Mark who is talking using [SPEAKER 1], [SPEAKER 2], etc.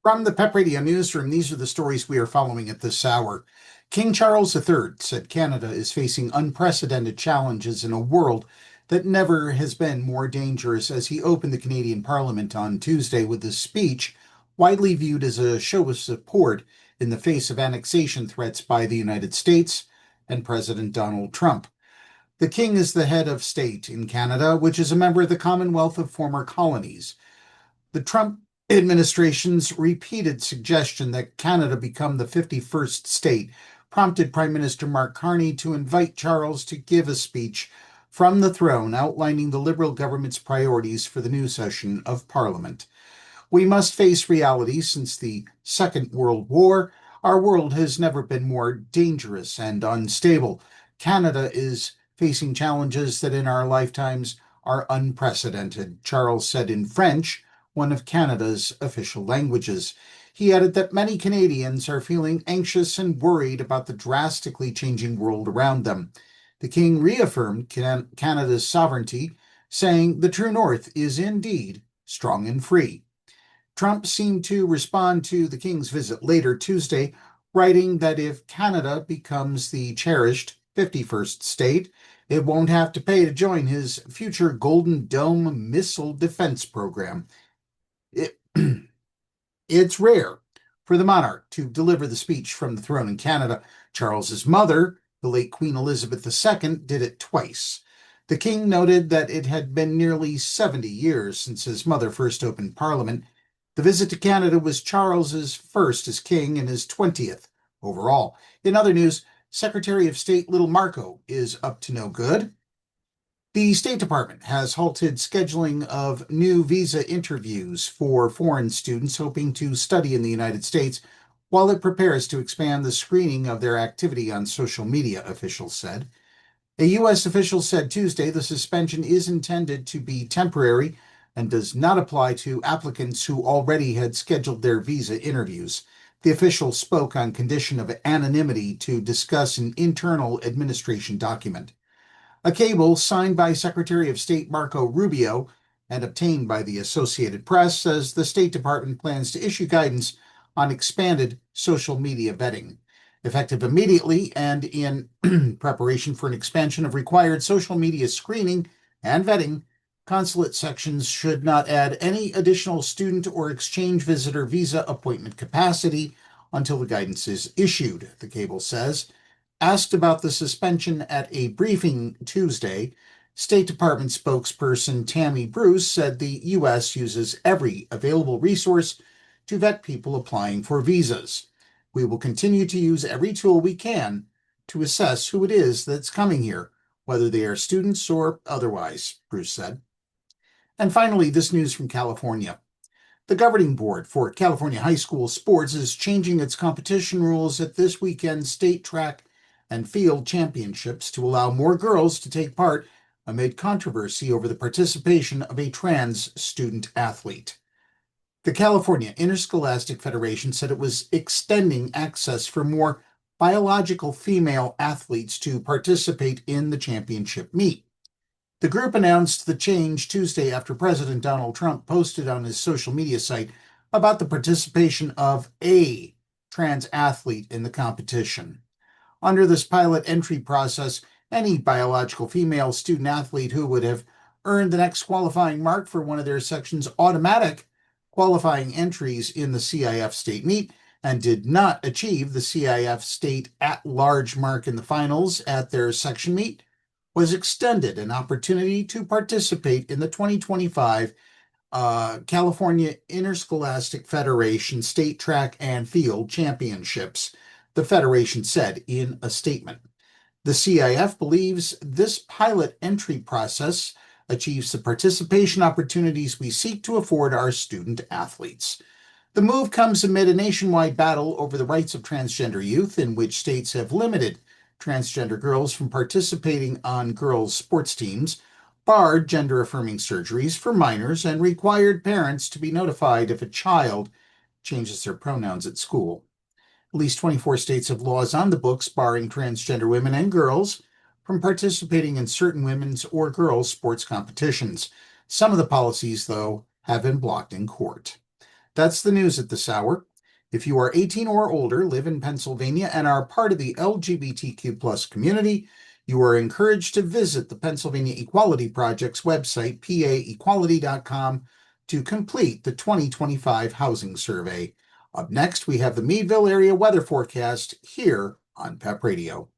[SPEAKER 1] From the PEP Radio Newsroom, these are the stories we are following at this hour. King Charles III said Canada is facing unprecedented challenges in a world that never has been more dangerous as he opened the Canadian Parliament on Tuesday with a speech widely viewed as a show of support in the face of annexation threats by the United States and President Donald Trump. The King is the head of state in Canada, which is a member of the Commonwealth of Former Colonies. The Trump administration's repeated suggestion that Canada become the 51st state prompted Prime Minister Mark Carney to invite Charles to give a speech from the throne outlining the Liberal government's priorities for the new session of Parliament. We must face reality. Since the Second World War, our world has never been more dangerous and unstable. Canada is facing challenges that in our lifetimes are unprecedented, Charles said in French, one of Canada's official languages. He added that many Canadians are feeling anxious and worried about the drastically changing world around them. The King reaffirmed Canada's sovereignty, saying the true north is indeed strong and free. Trump seemed to respond to the King's visit later Tuesday, writing that if Canada becomes the cherished 51st state, it won't have to pay to join his future Golden Dome missile defense program. It's rare for the monarch to deliver the speech from the throne in Canada. Charles's mother, the late Queen Elizabeth II, did it twice. The King noted that it had been nearly 70 years since his mother first opened Parliament. The visit to Canada was Charles's first as king and his 20th overall. In other news, Secretary of State Little Marco is up to no good. The State Department has halted scheduling of new visa interviews for foreign students hoping to study in the United States while it prepares to expand the screening of their activity on social media, officials said. A U.S. official said Tuesday the suspension is intended to be temporary and does not apply to applicants who already had scheduled their visa interviews. The official spoke on condition of anonymity to discuss an internal administration document. A cable signed by Secretary of State Marco Rubio and obtained by the Associated Press says the State Department plans to issue guidance on expanded social media vetting. Effective immediately and in preparation for an expansion of required social media screening and vetting, consulate sections should not add any additional student or exchange visitor visa appointment capacity until the guidance is issued, the cable says. Asked about the suspension at a briefing Tuesday, State Department spokesperson Tammy Bruce said the U.S. uses every available resource to vet people applying for visas. We will continue to use every tool we can to assess who it is that's coming here, whether they are students or otherwise, Bruce said. And finally, this news from California. The governing board for California high school sports is changing its competition rules at this weekend's state track and field championships to allow more girls to take part amid controversy over the participation of a trans student athlete. The California Interscholastic Federation said it was extending access for more biological female athletes to participate in the championship meet. The group announced the change Tuesday after President Donald Trump posted on his social media site about the participation of a trans athlete in the competition. Under this pilot entry process, any biological female student athlete who would have earned the next qualifying mark for one of their section's automatic qualifying entries in the CIF state meet and did not achieve the CIF state at-large mark in the finals at their section meet was extended an opportunity to participate in the 2025 California Interscholastic Federation State Track and Field Championships, the Federation said in a statement. The CIF believes this pilot entry process achieves the participation opportunities we seek to afford our student athletes. The move comes amid a nationwide battle over the rights of transgender youth, in which states have limited transgender girls from participating on girls' sports teams, barred gender-affirming surgeries for minors, and required parents to be notified if a child changes their pronouns at school. At least 24 states have laws on the books barring transgender women and girls from participating in certain women's or girls' sports competitions. Some of the policies, though, have been blocked in court. That's the news at this hour. If you are 18 or older, live in Pennsylvania, and are part of the LGBTQ plus community, you are encouraged to visit the Pennsylvania Equality Project's website, paequality.com, to complete the 2025 housing survey. Up next, we have the Meadville area weather forecast here on PEP Radio.